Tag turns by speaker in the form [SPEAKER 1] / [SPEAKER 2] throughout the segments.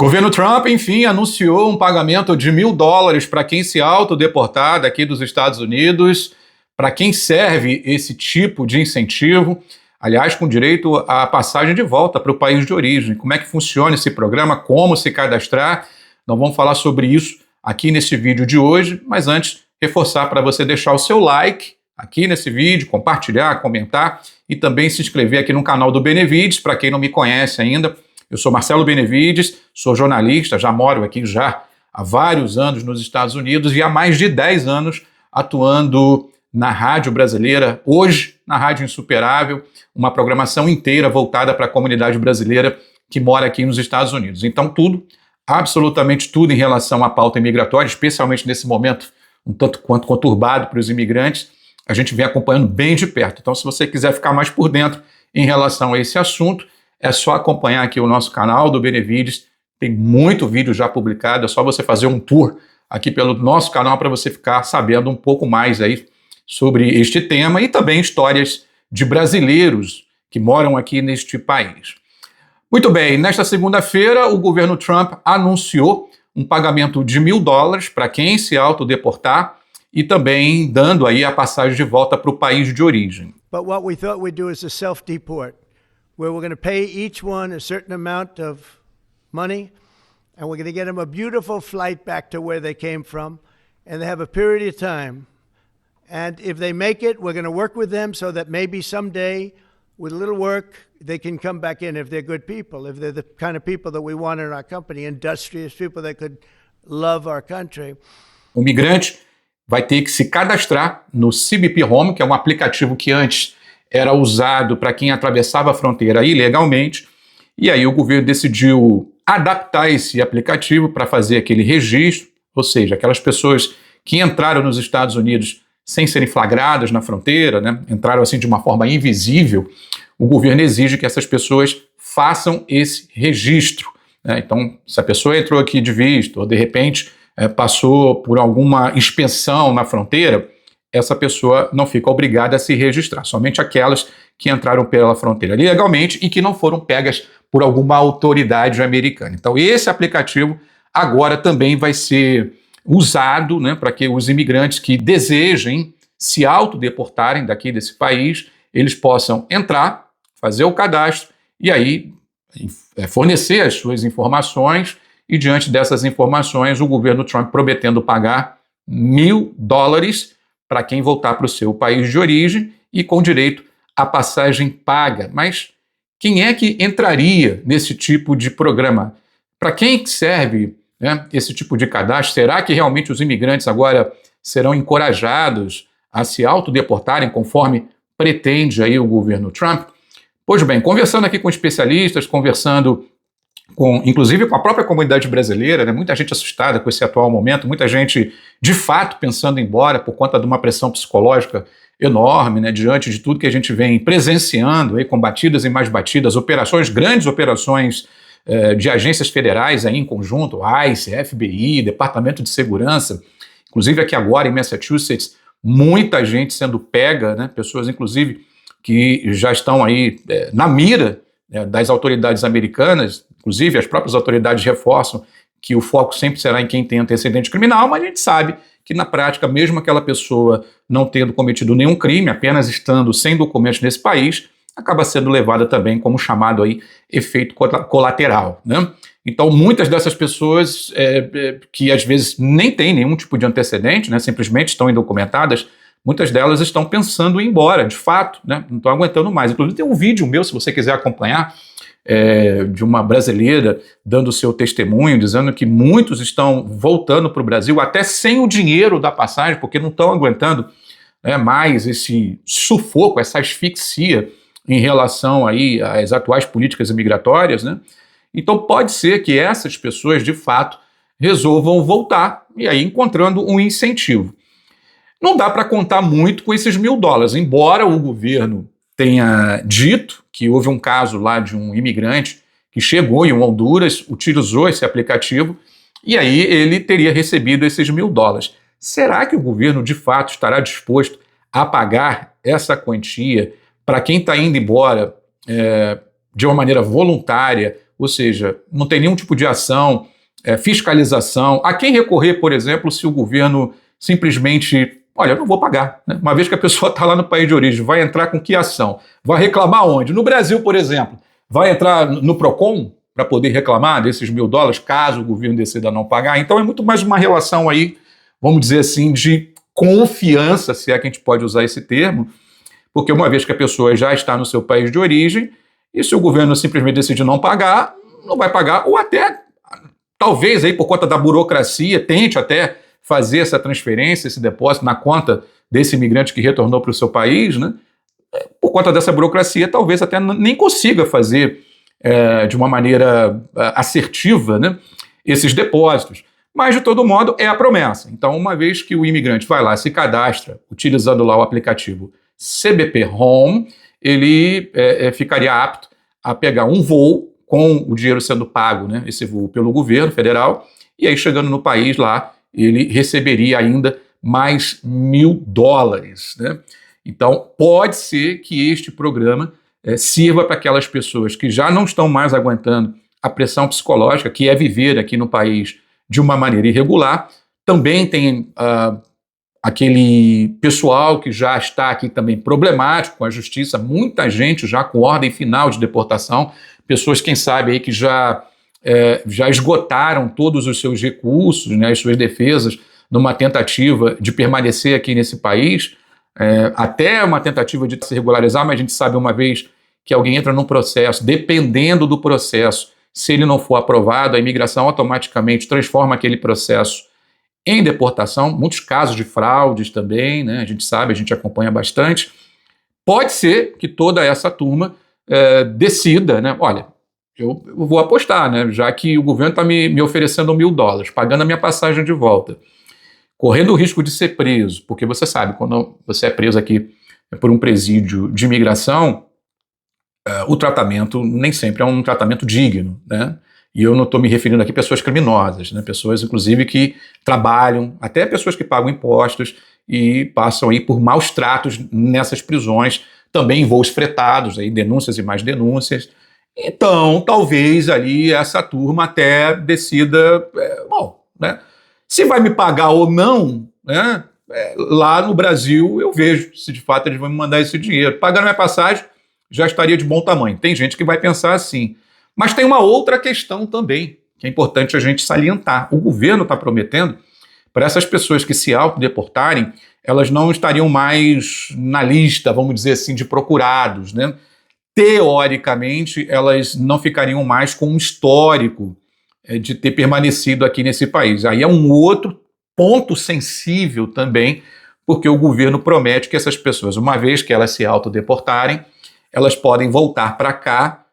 [SPEAKER 1] Governo Trump, enfim, anunciou um pagamento de $1.000 para quem se autodeportar daqui dos Estados Unidos. Para quem serve esse tipo de incentivo, aliás, com direito à passagem de volta para o país de origem. Como é que funciona esse programa, como se cadastrar? Nós vamos falar sobre isso aqui nesse vídeo de hoje, mas antes, reforçar para você deixar o seu like aqui nesse vídeo, compartilhar, comentar e também se inscrever aqui no canal do Benevides. Para quem não me conhece ainda, eu sou Marcelo Benevides, sou jornalista, já moro aqui há vários anos nos Estados Unidos e há mais de 10 anos atuando na rádio brasileira, hoje na Rádio Insuperável, uma programação inteira voltada para a comunidade brasileira que mora aqui nos Estados Unidos. Então tudo, absolutamente tudo em relação à pauta imigratória, especialmente nesse momento um tanto quanto conturbado para os imigrantes, a gente vem acompanhando bem de perto. Então se você quiser ficar mais por dentro em relação a esse assunto, é só acompanhar aqui o nosso canal do Benevides, tem muito vídeo já publicado, é só você fazer um tour aqui pelo nosso canal para você ficar sabendo um pouco mais aí sobre este tema e também histórias de brasileiros que moram aqui neste país. Muito bem, nesta segunda-feira o governo Trump anunciou um pagamento de $1.000 para quem se autodeportar e também dando aí a passagem de volta para o país de origem.
[SPEAKER 2] But what we thought we'd do is a self-deport, where we're going to pay each one a certain amount of money, and we're going to get them a beautiful flight back to where they came from, and they have a period of time. And if they make it, we're going to work with them so that maybe someday, with a little work, they can come back in if they're good people, if they're the kind of people that we want in our company, industrious people that could love our country.
[SPEAKER 1] O migrante vai ter que se cadastrar no CBP Home, que é um aplicativo que antes era usado para quem atravessava a fronteira ilegalmente, e aí o governo decidiu adaptar esse aplicativo para fazer aquele registro, ou seja, aquelas pessoas que entraram nos Estados Unidos sem serem flagradas na fronteira, né, entraram assim de uma forma invisível, o governo exige que essas pessoas façam esse registro, né? Então, se a pessoa entrou aqui de visto, ou de repente passou por alguma inspeção na fronteira, essa pessoa não fica obrigada a se registrar, somente aquelas que entraram pela fronteira ilegalmente e que não foram pegas por alguma autoridade americana. Então esse aplicativo agora também vai ser usado, né, para que os imigrantes que desejem se autodeportarem daqui desse país, eles possam entrar, fazer o cadastro e aí fornecer as suas informações e diante dessas informações o governo Trump prometendo pagar $1.000 para quem voltar para o seu país de origem e com direito à passagem paga. Mas quem é que entraria nesse tipo de programa? Para quem serve, né, esse tipo de cadastro? Será que realmente os imigrantes agora serão encorajados a se autodeportarem conforme pretende aí o governo Trump? Pois bem, conversando aqui com especialistas, conversando inclusive com a própria comunidade brasileira, né, muita gente assustada com esse atual momento, muita gente de fato pensando em ir embora por conta de uma pressão psicológica enorme, né, diante de tudo que a gente vem presenciando, aí, com batidas e mais batidas, grandes operações de agências federais aí em conjunto, ICE, FBI, Departamento de Segurança, inclusive aqui agora em Massachusetts, muita gente sendo pega, né, pessoas inclusive que já estão aí na mira das autoridades americanas, inclusive as próprias autoridades reforçam que o foco sempre será em quem tem antecedente criminal, mas a gente sabe que na prática, mesmo aquela pessoa não tendo cometido nenhum crime, apenas estando sem documentos nesse país, acaba sendo levada também como chamado aí efeito colateral, né? Então muitas dessas pessoas que às vezes nem têm nenhum tipo de antecedente, né, simplesmente estão indocumentadas, muitas delas estão pensando em ir embora, de fato, né, não estão aguentando mais. Inclusive tem um vídeo meu, se você quiser acompanhar, de uma brasileira dando o seu testemunho, dizendo que muitos estão voltando para o Brasil até sem o dinheiro da passagem, porque não estão aguentando mais esse sufoco, essa asfixia em relação aí às atuais políticas imigratórias, né? Então pode ser que essas pessoas de fato resolvam voltar e aí encontrando um incentivo. Não dá para contar muito com esses $1.000, embora o governo tenha dito que houve um caso lá de um imigrante que chegou em Honduras, utilizou esse aplicativo e aí ele teria recebido esses $1.000. Será que o governo de fato estará disposto a pagar essa quantia para quem está indo embora de uma maneira voluntária ou seja, não tem nenhum tipo de ação, fiscalização. A quem recorrer, por exemplo, se o governo simplesmente, olha, eu não vou pagar, né? Uma vez que a pessoa está lá no país de origem, vai entrar com que ação? Vai reclamar onde? No Brasil, por exemplo, vai entrar no PROCON para poder reclamar desses $1.000, caso o governo decida não pagar? Então é muito mais uma relação aí, vamos dizer assim, de confiança, se é que a gente pode usar esse termo, porque uma vez que a pessoa já está no seu país de origem, e se o governo simplesmente decidir não pagar, não vai pagar, ou até, talvez aí por conta da burocracia, tente até fazer essa transferência, esse depósito na conta desse imigrante que retornou para o seu país, né? Por conta dessa burocracia, talvez até nem consiga fazer de uma maneira assertiva, né, esses depósitos. Mas, de todo modo, é a promessa. Então, uma vez que o imigrante vai lá, se cadastra, utilizando lá o aplicativo CBP Home, ele ficaria apto a pegar um voo com o dinheiro sendo pago, né, esse voo pelo governo federal, e aí chegando no país lá, ele receberia ainda mais $1.000, né? Então, pode ser que este programa sirva para aquelas pessoas que já não estão mais aguentando a pressão psicológica, que é viver aqui no país de uma maneira irregular. Também tem aquele pessoal que já está aqui também problemático com a justiça, muita gente já com ordem final de deportação, pessoas, quem sabe, aí que já esgotaram todos os seus recursos, né, as suas defesas, numa tentativa de permanecer aqui nesse país, até uma tentativa de se regularizar, mas a gente sabe, uma vez que alguém entra num processo, dependendo do processo, se ele não for aprovado, a imigração automaticamente transforma aquele processo em deportação, muitos casos de fraudes também, né, a gente sabe, a gente acompanha bastante. Pode ser que toda essa turma decida, né, olha, eu vou apostar, né, já que o governo está me oferecendo $1.000, pagando a minha passagem de volta, correndo o risco de ser preso, porque você sabe, quando você é preso aqui por um presídio de imigração, o tratamento nem sempre é um tratamento digno, né? E eu não estou me referindo aqui a pessoas criminosas, né? Pessoas, inclusive, que trabalham, até pessoas que pagam impostos e passam aí por maus tratos nessas prisões, também em voos fretados, aí, denúncias e mais denúncias. Então, talvez ali essa turma até decida, bom, né? Se vai me pagar ou não, né? Lá no Brasil eu vejo se de fato eles vão me mandar esse dinheiro. Pagando minha passagem, já estaria de bom tamanho. Tem gente que vai pensar assim. Mas tem uma outra questão também, que é importante a gente salientar. O governo está prometendo, para essas pessoas que se autodeportarem, elas não estariam mais na lista, vamos dizer assim, de procurados, né? Teoricamente, elas não ficariam mais com um histórico de ter permanecido aqui nesse país. Aí é um outro ponto sensível também, porque o governo promete que essas pessoas, uma vez que elas se autodeportarem, elas podem voltar para cá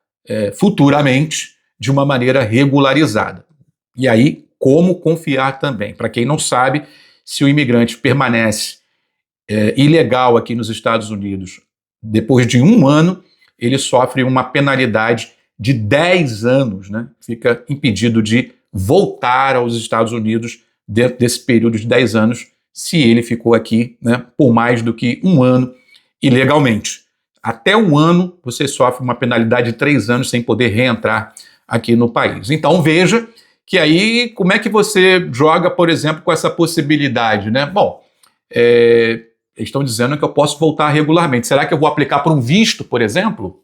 [SPEAKER 1] futuramente de uma maneira regularizada. E aí, como confiar também? Para quem não sabe, se o imigrante permanece ilegal aqui nos Estados Unidos, depois de 1 ano, ele sofre uma penalidade de 10 anos, né? Fica impedido de voltar aos Estados Unidos dentro desse período de 10 anos, se ele ficou aqui, né, por mais do que 1 ano ilegalmente. Até 1 ano você sofre uma penalidade de 3 anos sem poder reentrar aqui no país. Então veja que aí como é que você joga, por exemplo, com essa possibilidade, né? Bom, eles estão dizendo que eu posso voltar regularmente. Será que eu vou aplicar por um visto, por exemplo?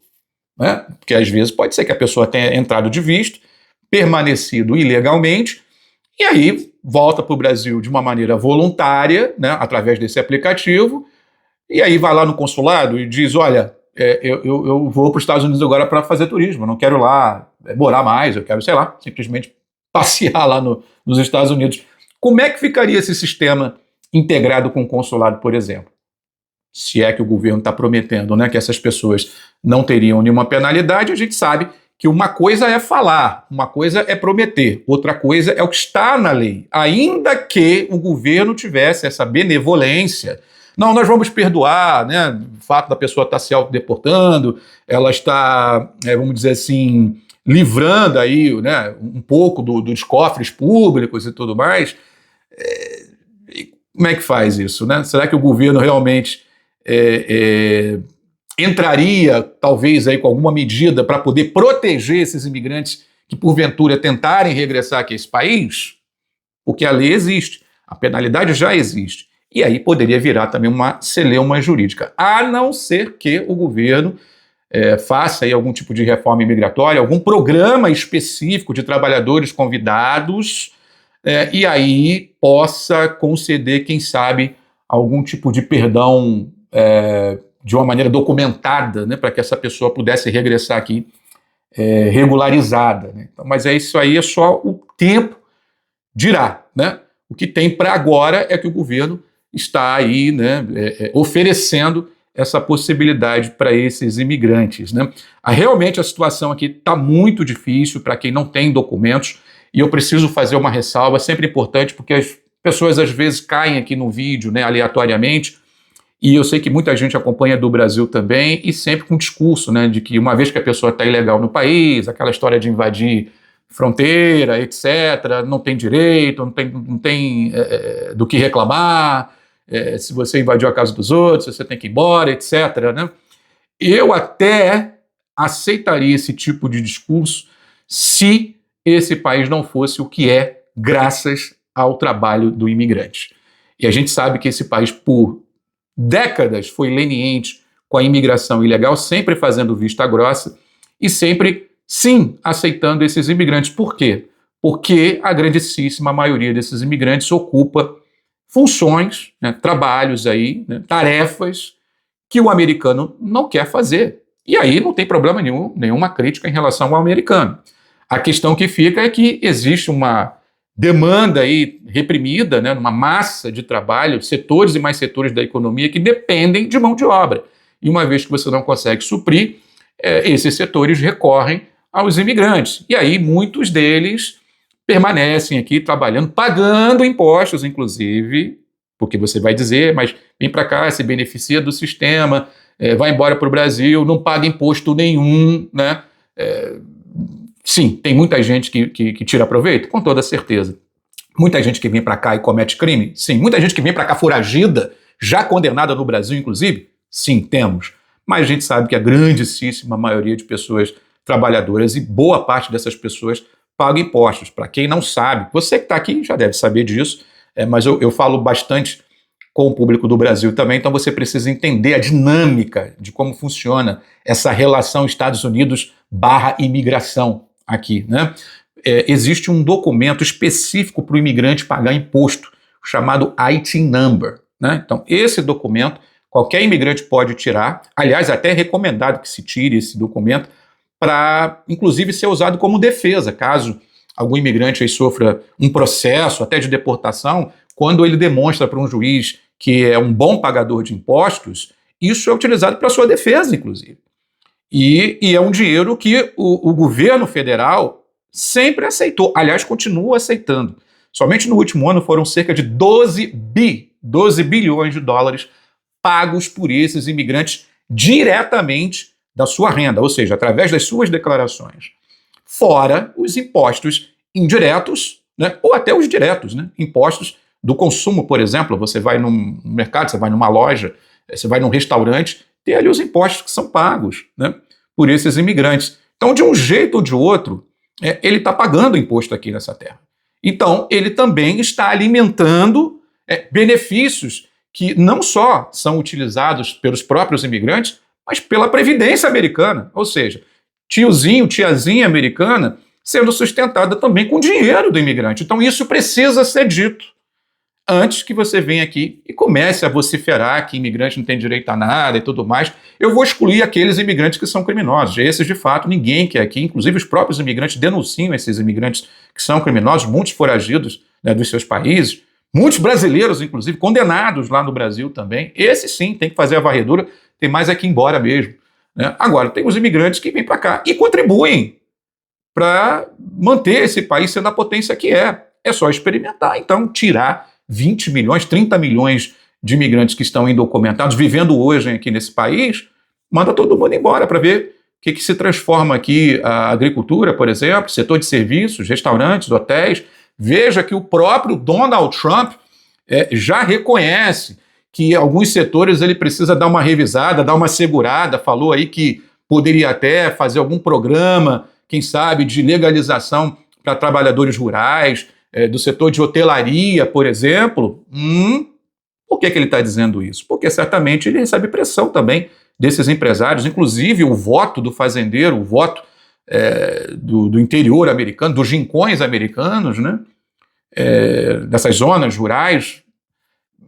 [SPEAKER 1] Né? Porque às vezes pode ser que a pessoa tenha entrado de visto, permanecido ilegalmente, e aí volta para o Brasil de uma maneira voluntária, né, através desse aplicativo, e aí vai lá no consulado e diz, olha, eu vou para os Estados Unidos agora para fazer turismo, eu não quero lá morar mais, eu quero, sei lá, simplesmente passear lá nos Estados Unidos. Como é que ficaria esse sistema integrado com o consulado, por exemplo? Se é que o governo está prometendo, né, que essas pessoas não teriam nenhuma penalidade, a gente sabe que uma coisa é falar, uma coisa é prometer, outra coisa é o que está na lei. Ainda que o governo tivesse essa benevolência, não, nós vamos perdoar, né, o fato da pessoa estar se autodeportando, ela está, vamos dizer assim, livrando aí, né, um pouco dos cofres públicos e tudo mais. Como é que faz isso, né? Será que o governo realmente entraria, talvez, aí com alguma medida para poder proteger esses imigrantes que, porventura, tentarem regressar aqui a esse país? Porque a lei existe, a penalidade já existe. E aí poderia virar também uma celeuma jurídica, a não ser que o governo faça aí algum tipo de reforma imigratória, algum programa específico de trabalhadores convidados, e aí possa conceder, quem sabe, algum tipo de perdão de uma maneira documentada, né, para que essa pessoa pudesse regressar aqui regularizada. Né? Então, mas isso aí é só o tempo dirá. Né? O que tem para agora é que o governo está aí, né, oferecendo essa possibilidade para esses imigrantes. Né? Realmente a situação aqui está muito difícil para quem não tem documentos, e eu preciso fazer uma ressalva, sempre importante, porque as pessoas às vezes caem aqui no vídeo, né, aleatoriamente, e eu sei que muita gente acompanha do Brasil também, e sempre com o discurso, né, de que uma vez que a pessoa está ilegal no país, aquela história de invadir fronteira, etc., não tem direito, não tem do que reclamar, se você invadiu a casa dos outros, você tem que ir embora, etc. Né? Eu até aceitaria esse tipo de discurso se esse país não fosse o que é graças ao trabalho do imigrante. E a gente sabe que esse país, por décadas, foi leniente com a imigração ilegal, sempre fazendo vista grossa e sempre, sim, aceitando esses imigrantes. Por quê? Porque a grandíssima maioria desses imigrantes ocupa funções, né, trabalhos aí, né, tarefas que o americano não quer fazer. E aí não tem problema nenhum, nenhuma crítica em relação ao americano. A questão que fica é que existe uma demanda aí reprimida, né, uma massa de trabalho, setores e mais setores da economia que dependem de mão de obra. E uma vez que você não consegue suprir, esses setores recorrem aos imigrantes. E aí muitos deles permanecem aqui trabalhando, pagando impostos, inclusive, porque você vai dizer, mas vem para cá, se beneficia do sistema, vai embora para o Brasil, não paga imposto nenhum, né? Sim, tem muita gente que tira proveito, com toda certeza. Muita gente que vem para cá e comete crime? Sim. Muita gente que vem para cá foragida, já condenada no Brasil, inclusive? Sim, temos. Mas a gente sabe que a grandíssima maioria de pessoas trabalhadoras, e boa parte dessas pessoas paga impostos. Para quem não sabe, você que está aqui já deve saber disso, mas eu falo bastante com o público do Brasil também, então você precisa entender a dinâmica de como funciona essa relação Estados Unidos/imigração aqui. Né? Existe um documento específico para o imigrante pagar imposto, chamado IT Number. Né? Então, esse documento, qualquer imigrante pode tirar, aliás, até é recomendado que se tire esse documento, para, inclusive, ser usado como defesa, caso algum imigrante aí sofra um processo até de deportação, quando ele demonstra para um juiz que é um bom pagador de impostos, isso é utilizado para sua defesa, inclusive. E é um dinheiro que o governo federal sempre aceitou, aliás, continua aceitando. Somente no último ano foram cerca de 12 bilhões de dólares pagos por esses imigrantes diretamente da sua renda, ou seja, através das suas declarações. Fora os impostos indiretos, né, ou até os diretos, né, impostos do consumo, por exemplo. Você vai num mercado, você vai numa loja, você vai num restaurante, tem ali os impostos que são pagos, né, por esses imigrantes. Então, de um jeito ou de outro, ele está pagando imposto aqui nessa terra. Então, ele também está alimentando benefícios que não só são utilizados pelos próprios imigrantes, mas pela Previdência americana, ou seja, tiozinho, tiazinha americana sendo sustentada também com dinheiro do imigrante. Então isso precisa ser dito antes que você venha aqui e comece a vociferar que imigrante não tem direito a nada e tudo mais. Eu vou excluir aqueles imigrantes que são criminosos. Esses, de fato, ninguém quer aqui, inclusive os próprios imigrantes denunciam esses imigrantes que são criminosos, muitos foragidos, né, dos seus países, muitos brasileiros, inclusive, condenados lá no Brasil também. Esse sim, tem que fazer a varredura, tem mais é que ir embora mesmo. Né? Agora, tem os imigrantes que vêm para cá e contribuem para manter esse país sendo a potência que é. É só experimentar, então, tirar 20 milhões, 30 milhões de imigrantes que estão indocumentados, vivendo hoje aqui nesse país, manda todo mundo embora para ver o que se transforma aqui a agricultura, por exemplo, setor de serviços, restaurantes, hotéis. Veja que o próprio Donald Trump já reconhece que alguns setores ele precisa dar uma revisada, dar uma segurada, falou aí que poderia até fazer algum programa, quem sabe, de legalização para trabalhadores rurais, do setor de hotelaria, por exemplo. Por que ele está dizendo isso? Porque certamente ele recebe pressão também desses empresários, inclusive o voto do fazendeiro, o voto do interior americano, dos rincões americanos, né? Dessas zonas rurais,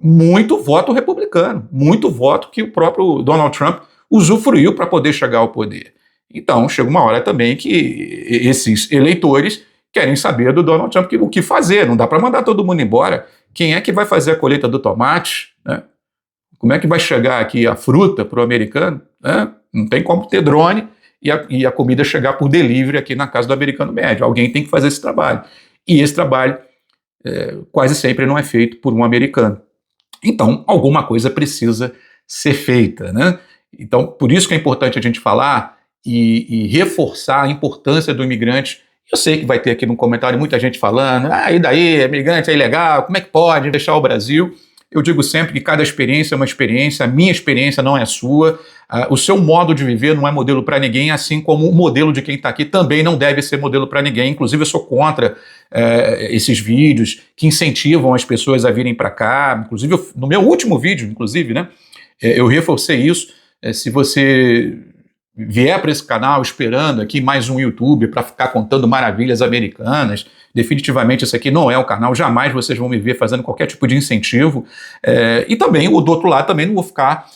[SPEAKER 1] muito voto republicano, muito voto que o próprio Donald Trump usufruiu para poder chegar ao poder. Então, chega uma hora também que esses eleitores querem saber do Donald Trump o que fazer. Não dá para mandar todo mundo embora. Quem é que vai fazer a colheita do tomate? Né? Como é que vai chegar aqui a fruta para o americano? Né? Não tem como ter drone e a comida chegar por delivery aqui na casa do americano médio. Alguém tem que fazer esse trabalho. E esse trabalho quase sempre não é feito por um americano. Então, alguma coisa precisa ser feita, né? Então, por isso que é importante a gente falar e reforçar a importância do imigrante. Eu sei que vai ter aqui no comentário muita gente falando, e daí, imigrante é ilegal, como é que pode deixar o Brasil? Eu digo sempre que cada experiência é uma experiência, a minha experiência não é a sua, o seu modo de viver não é modelo para ninguém, assim como o modelo de quem está aqui também não deve ser modelo para ninguém. Inclusive, eu sou contra esses vídeos que incentivam as pessoas a virem para cá. Inclusive, no meu último vídeo, né, eu reforcei isso. Se você vier para esse canal esperando aqui mais um youtuber para ficar contando maravilhas americanas, definitivamente esse aqui não é o canal, jamais vocês vão me ver fazendo qualquer tipo de incentivo. E também, do outro lado, também não vou ficar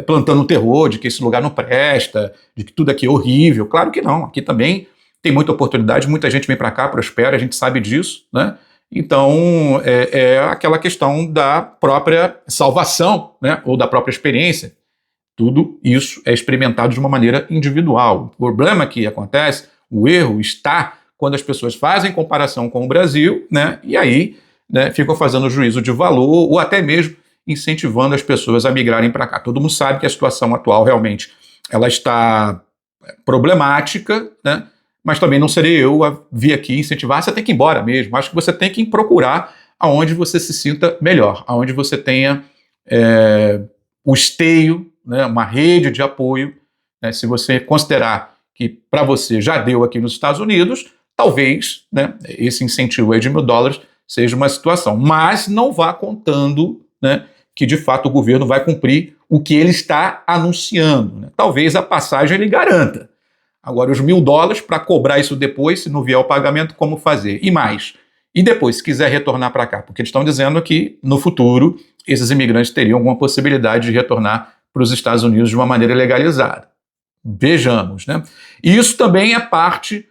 [SPEAKER 1] plantando terror de que esse lugar não presta, de que tudo aqui é horrível. Claro que não, aqui também tem muita oportunidade, muita gente vem para cá, prospera, a gente sabe disso, né? Então, é aquela questão da própria salvação, né? Ou da própria experiência. Tudo isso é experimentado de uma maneira individual. O problema que acontece, o erro está quando as pessoas fazem comparação com o Brasil, né, e aí, né, ficam fazendo juízo de valor ou até mesmo incentivando as pessoas a migrarem para cá. Todo mundo sabe que a situação atual realmente ela está problemática, né, mas também não serei eu a vir aqui incentivar, você tem que ir embora mesmo. Acho que você tem que procurar aonde você se sinta melhor, aonde você tenha o esteio, né, uma rede de apoio, né, se você considerar que para você já deu aqui nos Estados Unidos, talvez, né, esse incentivo aí de $1.000 seja uma situação, mas não vá contando, né, que de fato o governo vai cumprir o que ele está anunciando. Né? Talvez a passagem ele garanta. Agora, os $1.000 para cobrar isso depois, se não vier o pagamento, como fazer? E mais? E depois, se quiser retornar para cá? Porque eles estão dizendo que no futuro esses imigrantes teriam alguma possibilidade de retornar para os Estados Unidos de uma maneira legalizada. Vejamos, né? E isso também é parte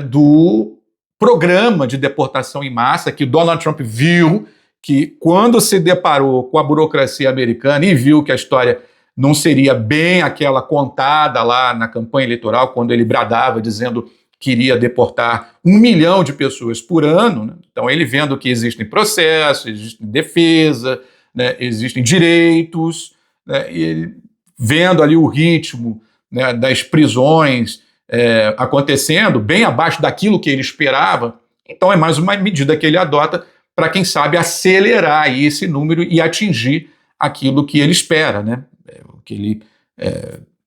[SPEAKER 1] do programa de deportação em massa que Donald Trump viu que quando se deparou com a burocracia americana e viu que a história não seria bem aquela contada lá na campanha eleitoral, quando ele bradava dizendo que iria deportar 1 milhão de pessoas por ano, né? Então ele vendo que existem processos, existe defesa, né? Existem direitos, né? E ele vendo ali o ritmo, né, das prisões acontecendo bem abaixo daquilo que ele esperava, então é mais uma medida que ele adota para, quem sabe, acelerar aí esse número e atingir aquilo que ele espera, né? O que ele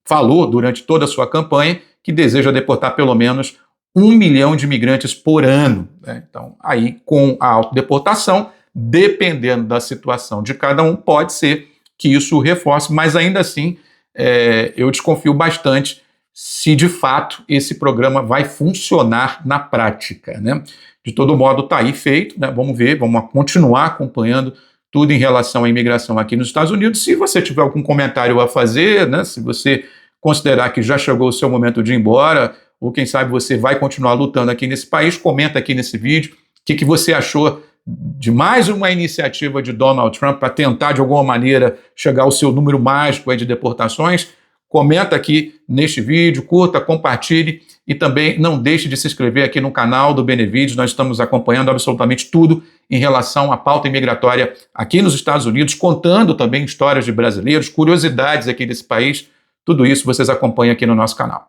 [SPEAKER 1] falou durante toda a sua campanha, que deseja deportar pelo menos 1 milhão de imigrantes por ano. Né? Então, aí, com a autodeportação, dependendo da situação de cada um, pode ser que isso reforce, mas ainda assim, eu desconfio bastante se de fato esse programa vai funcionar na prática, né? De todo modo, está aí feito, né? Vamos ver, vamos continuar acompanhando tudo em relação à imigração aqui nos Estados Unidos. Se você tiver algum comentário a fazer, né? Se você considerar que já chegou o seu momento de ir embora, ou quem sabe você vai continuar lutando aqui nesse país, comenta aqui nesse vídeo o que você achou de mais uma iniciativa de Donald Trump para tentar, de alguma maneira, chegar ao seu número mágico aí de deportações. Comenta aqui neste vídeo, curta, compartilhe e também não deixe de se inscrever aqui no canal do Benevides. Nós estamos acompanhando absolutamente tudo em relação à pauta imigratória aqui nos Estados Unidos, contando também histórias de brasileiros, curiosidades aqui desse país. Tudo isso vocês acompanham aqui no nosso canal.